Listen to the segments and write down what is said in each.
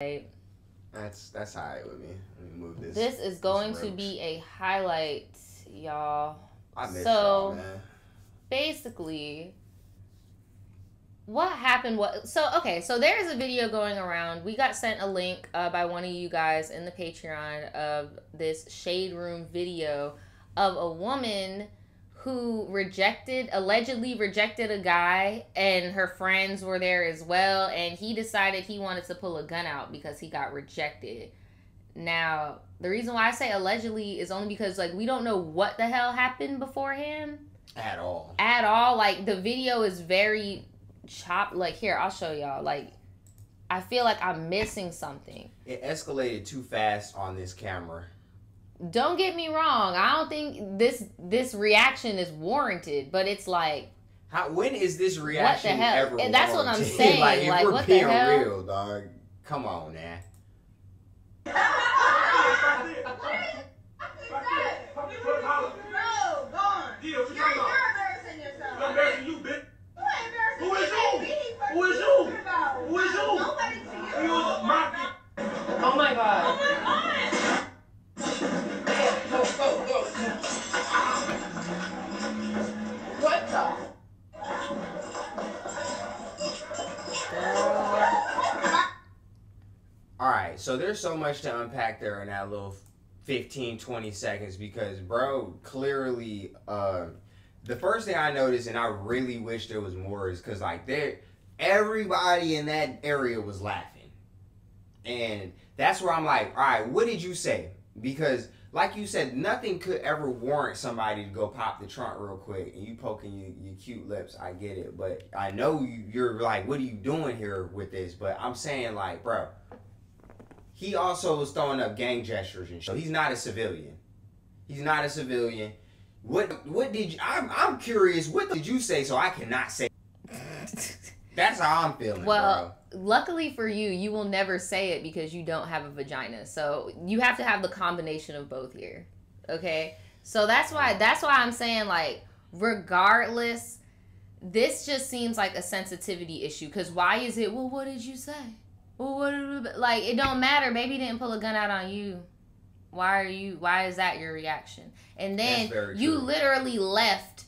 That's alright with me. Let me move this. This is going to be a highlight, y'all. I miss y'all, man. Basically, what happened was, so there's a video going around. We got sent a link by one of you guys in the Patreon of this Shade Room video of a woman who allegedly rejected a guy, and her friends were there as well, and he decided he wanted to pull a gun out because he got rejected. Now, the reason why I say allegedly is only because, like, we don't know what the hell happened beforehand. At all. Like, the video is very chopped. Like, here, I'll show y'all. Like, I feel like I'm missing something. It escalated too fast on this camera. Don't get me wrong. I don't think this reaction is warranted, but it's like, when is this reaction what the hell? ever That's warranted? What I'm saying. Like, if we're what being the hell? real, dog. Come on, man. No, gone. You're embarrassing yourself. I'm embarrassing you, bitch. Who is you? Who is you? Who is you? Nobody to you. Oh my god. Oh my god. Go. What the? Alright, so there's so much to unpack there in that little 15-20 seconds because, bro, clearly, the first thing I noticed, and I really wish there was more, is because, like, everybody in that area was laughing. And that's where I'm like, alright, what did you say? Because, like you said, nothing could ever warrant somebody to go pop the trunk real quick and you poking your cute lips. I get it. But I know you're like, what are you doing here with this? But I'm saying, like, bro, he also was throwing up gang gestures and shit. So he's not a civilian. He's not a civilian. What did you... I'm curious, what did you say so I cannot say? That's how I'm feeling, well, bro. Luckily for you, you will never say it because you don't have a vagina. So you have to have the combination of both here. Okay? So that's why I'm saying, like, regardless, this just seems like a sensitivity issue. Because why is it, well, what did you say? Well, like, it don't matter. Baby didn't pull a gun out on you. Why is that your reaction? And then you literally left,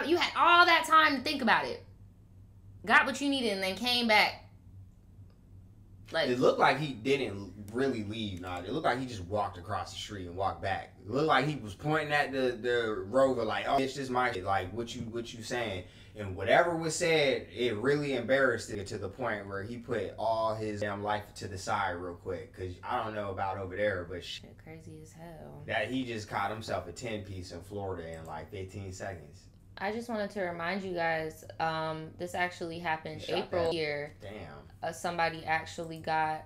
you had all that time to think about it, got what you needed, and then came back. Like, it looked like he didn't really leave, Nadja. It looked like he just walked across the street and walked back. It looked like he was pointing at the rover like, oh, it's just my, like, what you saying? And whatever was said, it really embarrassed it to the point where he put all his damn life to the side real quick. Because I don't know about over there, but shit, crazy as hell. That he just caught himself a 10-piece in Florida in like 15 seconds. I just wanted to remind you guys, this actually happened April here. Damn. Somebody actually got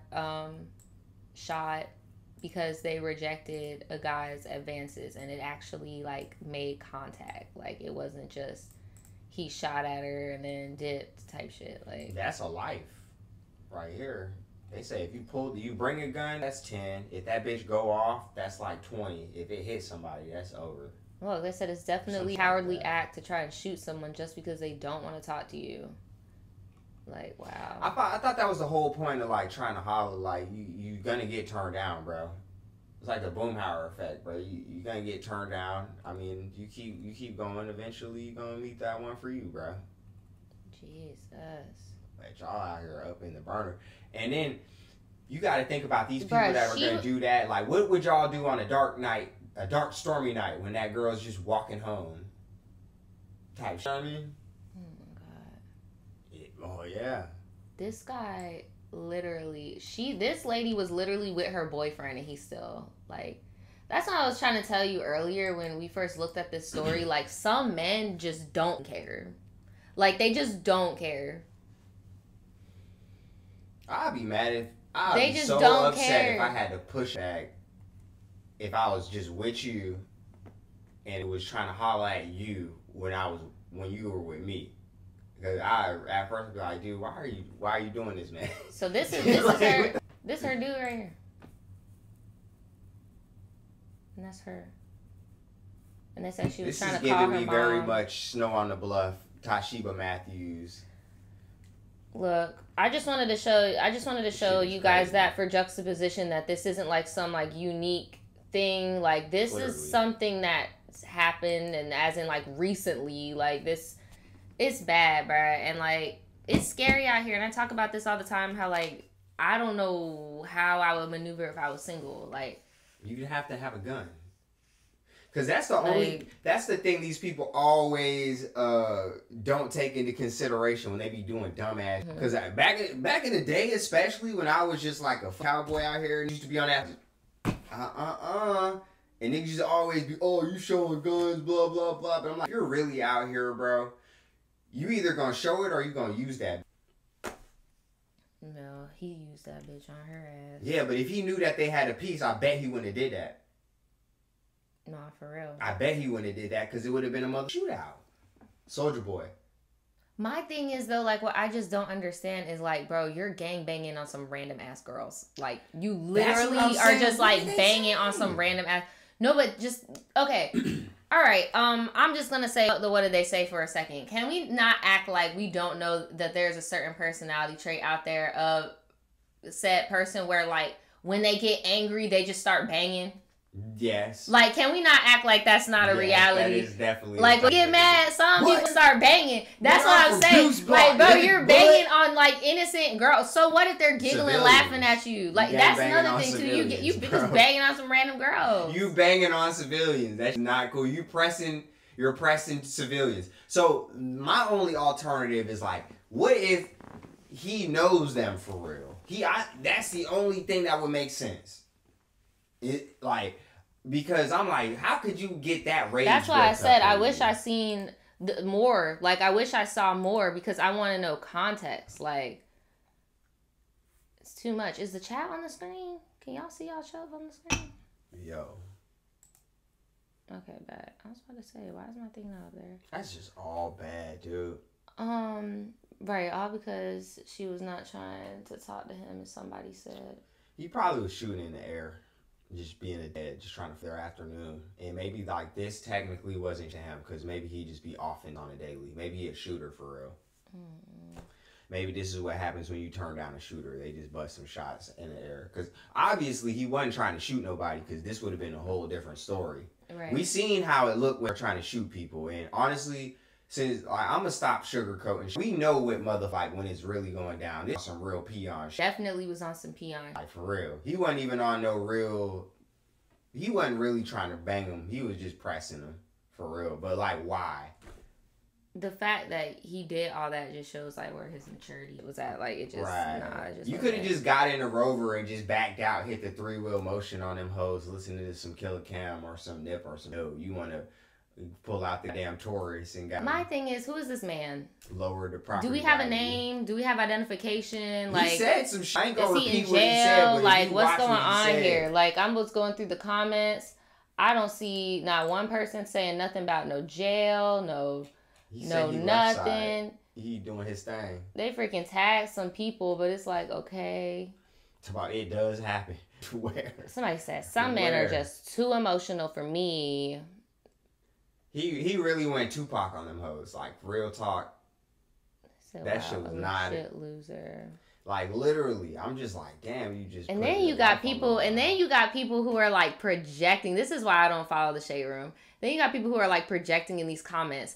shot because they rejected a guy's advances, and it actually, like, made contact. Like, it wasn't just he shot at her and then dipped type shit. Like, that's a life right here. They say if you bring a gun, that's 10. If that bitch go off, that's like 20. If it hits somebody, that's over. Well, they said it's definitely a cowardly act to try and shoot someone just because they don't want to talk to you. Like, wow. I thought that was the whole point of, like, trying to holler, like, you gonna get turned down, bro. It's like the Boomhauer effect, bro. You gonna get turned down. I mean, you keep going. Eventually, you gonna meet that one for you, bro. Jesus. But y'all out here up in the burner, and then you got to think about these people that are gonna do that. Like, what would y'all do on a dark night, a dark, stormy night, when that girl's just walking home? Type shit. You know what I mean? Oh my god. Oh yeah. This guy. Literally, this lady was literally with her boyfriend, and he's still, like, that's what I was trying to tell you earlier when we first looked at this story. Like, some men just don't care. Like, they just don't care. I'd be mad if I'd be so upset if I had to push back if I was just with you and it was trying to holler at you when you were with me. Because I at first would be like, dude, why are you doing this, man? So this is her dude right here. And that's her. And they said she was trying to call her mom. This is giving me very much Snow on the Bluff, Tashiba Matthews. Look, I just wanted to show you guys that for juxtaposition that this isn't like some like unique thing. Like this is something that's happened, and as in like recently, like this, it's bad, bruh. And like it's scary out here. And I talk about this all the time. How like I don't know how I would maneuver if I was single. Like you'd have to have a gun. Cause that's the thing these people always don't take into consideration when they be doing dumbass. Mm-hmm. Cause back in the day, especially when I was just like a cowboy out here and used to be on that and niggas used to always be, oh, you showing guns, blah blah blah. But I'm like, you're really out here, bro. You either gonna show it or you gonna use that. No, he used that bitch on her ass. Yeah, but if he knew that they had a piece, I bet he wouldn't have did that. Nah, for real. I bet he wouldn't have did that because it would have been a mother shootout. Soldier Boy. My thing is though, like what I just don't understand is like, bro, you're gang banging on some random ass girls. Like you literally are just like banging on some random ass. No, but just okay. All right. I'm just gonna say the what did they say for a second. Can we not act like we don't know that there's a certain personality trait out there of said person where like when they get angry they just start banging? Yes. Like, can we not act like that's not a reality? That is definitely. Like, we get mad. Some people start banging. That's what I'm saying. Like, bro, you're banging on like innocent girls. So what if they're giggling, laughing at you? Like, that's another thing too. You just banging on some random girls. You banging on civilians. That's not cool. You're pressing civilians. So my only alternative is like, what if he knows them for real? That's the only thing that would make sense. Because I'm like, how could you get that rage? That's why I said I wish I seen more. Like, I wish I saw more because I want to know context. Like, it's too much. Is the chat on the screen? Can y'all see y'all on the screen? Yo. Okay, bad. I was about to say, why is my thing not up there? That's just all bad, dude. Right, all because she was not trying to talk to him, as somebody said. He probably was shooting in the air. Just being a dad, just trying to for their afternoon. And maybe like this technically wasn't to him because maybe he'd just be offing on a daily. Maybe he a shooter for real. Maybe this is what happens when you turn down a shooter. They just bust some shots in the air. Because obviously he wasn't trying to shoot nobody because this would have been a whole different story. Right. We seen how it looked when they're trying to shoot people. And honestly, since I'm going to stop sugarcoating, we know what motherfucker when it's really going down. This is some real peon shit. Definitely was on some peon. Like, for real. He wasn't even on no real... He wasn't really trying to bang him. He was just pressing him. For real. But, like, why? The fact that he did all that just shows, like, where his maturity was at. Like, it just... Right. Nah, it just you could have just got in a Rover and just backed out, hit the 3-wheel motion on them hoes, listening to some Killer Cam or some Nip or some... No, you want to... pull out the damn Taurus and got... My thing is, who is this man? Lower the property. Do we have a name? Do we have identification? Like, he said some shit. I ain't gonna is he in repeat what he said, jail? but Like, what's going what on said. here? Like, I'm just going through the comments. I don't see not one person saying nothing about no jail, no nothing. He doing his thing. They freaking tagged some people, but it's like, okay. It's about it does happen. Where? Somebody said some men are just too emotional for me. He really went Tupac on them hoes. Like, real talk. So, that shit was not shit loser. Like, literally, I'm just like, damn, you just... And then you got people, who are like projecting. This is why I don't follow the Shade Room. Then you got people who are like projecting in these comments.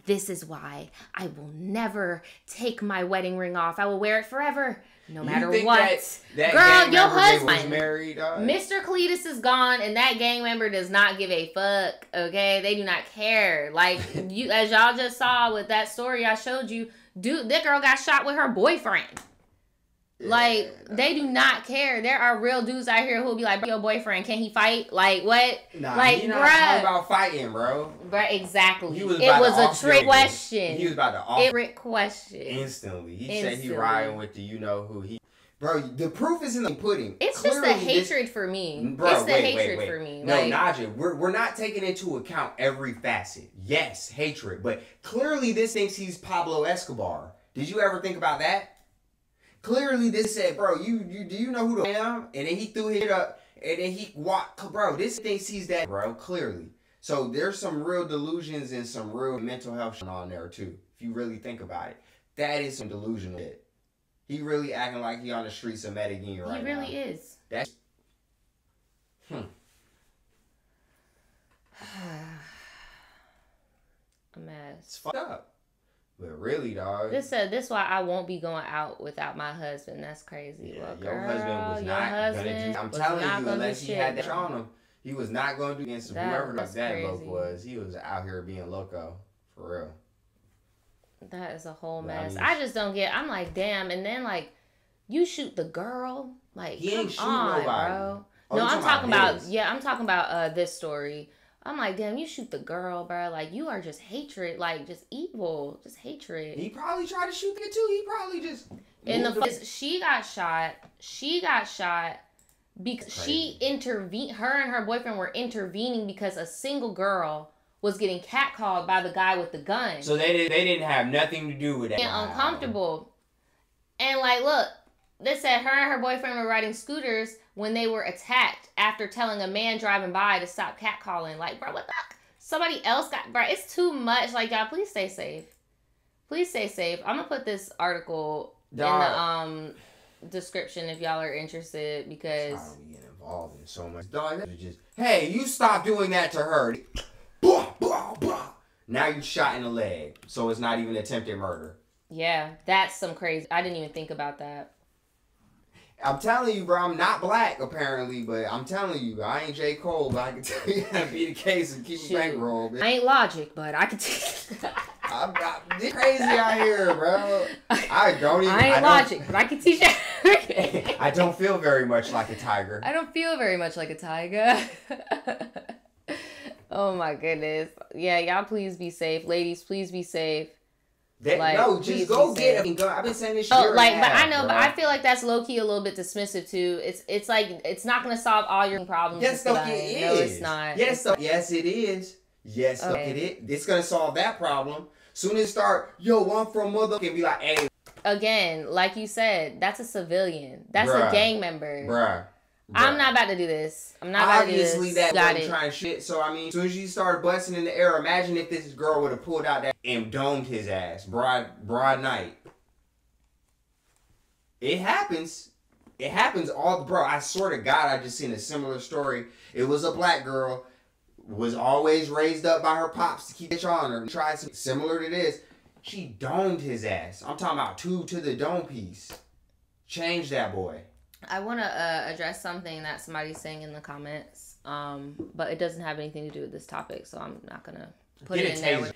This is why I will never take my wedding ring off. I will wear it forever, no matter what. That girl, your husband, was married, Mr. Cletus is gone, and that gang member does not give a fuck. Okay, they do not care. Like you, as y'all just saw with that story I showed you, dude, that girl got shot with her boyfriend. Like, they do not care. There are real dudes out here who'll be like, your boyfriend, can he fight? Like, what? Nah, like, he not talking about fighting, bro. Bruh, exactly. It was a trick question. He was about to off trick question. Instantly. He said he riding with the you-know-who. He, bro, the proof is in the pudding. It's Clearly, just the hatred for me. Bro, it's the hatred for me. No, like, Nadja, we're not taking into account every facet. Yes, hatred. But clearly this thinks he's Pablo Escobar. Did you ever think about that? Clearly, this said, bro, do you know who I am? And then he threw it up, and then he walked, bro, this thinks he's that, bro, clearly. So there's some real delusions and some real mental health on there, too, if you really think about it. That is some delusional shit. He really acting like he on the streets of Medellin right now. He really is. That's A mess. It's fucked up. But really, dog. This why I won't be going out without my husband. That's crazy. Yeah, Well, your girl, husband was your not husband gonna do. I'm was telling not you, gonna unless do he shit, had that bro. on him, he was not going to do against whoever That's that crazy. bloke was. He was out here being loco, for real. That is a whole But I mess. mean, I just don't get. I'm like, damn. And then like, you shoot the girl. Like, He come ain't shoot on, nobody. bro. Oh, No, you I'm talking about. his? Yeah, I'm talking about this story. I'm like, damn, you shoot the girl, bro. Like, you are just hatred. Like, just evil. Just hatred. He probably tried to shoot it too. He probably just. And she got shot. She got shot because she intervened. Her and her boyfriend were intervening because a single girl was getting catcalled by the guy with the gun. So they didn't have nothing to do with that. And uncomfortable. And like, look, they said her and her boyfriend were riding scooters when they were attacked after telling a man driving by to stop catcalling. Like, bro, what the fuck? Somebody else got, bro, it's too much. Like, y'all, please stay safe. Please stay safe. I'm gonna put this article in the description if y'all are interested, because I don't get involved in so much. Dog, just, hey, you stop doing that to her. Blah, blah, blah. Now you shot in the leg, so it's not even attempted murder. yeah, that's some crazy. I didn't even think about that. I'm telling you, bro, I'm not black, apparently, but I'm telling you, I ain't J. Cole, but I can tell you that'd be the case and keep it bankroll, bitch. I ain't Logic, but I can tell I'm not crazy out here, bro. I ain't Logic, but I can teach you. I don't feel very much like a tiger. I don't feel very much like a tiger. Oh my goodness. Yeah, y'all please be safe. Ladies, please be safe. Like, no, just go get it. I've been saying this shit. But I know, but I feel like that's low key a little bit dismissive too. It's like it's not gonna solve all your problems. Yes, it is. No, it's not. Yes, it is. Yes, it is. It's gonna solve that problem. Soon as start, yo, I'm from mother, can be like, hey. Again, like you said, that's a civilian. That's a gang member. Bruh. I'm not about to do this. I'm not about to do this. Obviously, that wasn't trying to shit. So, I mean, as soon as you started busting in the air, imagine if this girl would have pulled out that and domed his ass. Broad night. It happens. It happens all, bro. I swear to God, I just seen a similar story. It was a black girl, was always raised up by her pops to keep it on her. Tried something similar to this. She domed his ass. I'm talking about 2 to the dome piece. Change that boy. I want to address something that somebody's saying in the comments, but it doesn't have anything to do with this topic, so I'm not going to put it in there.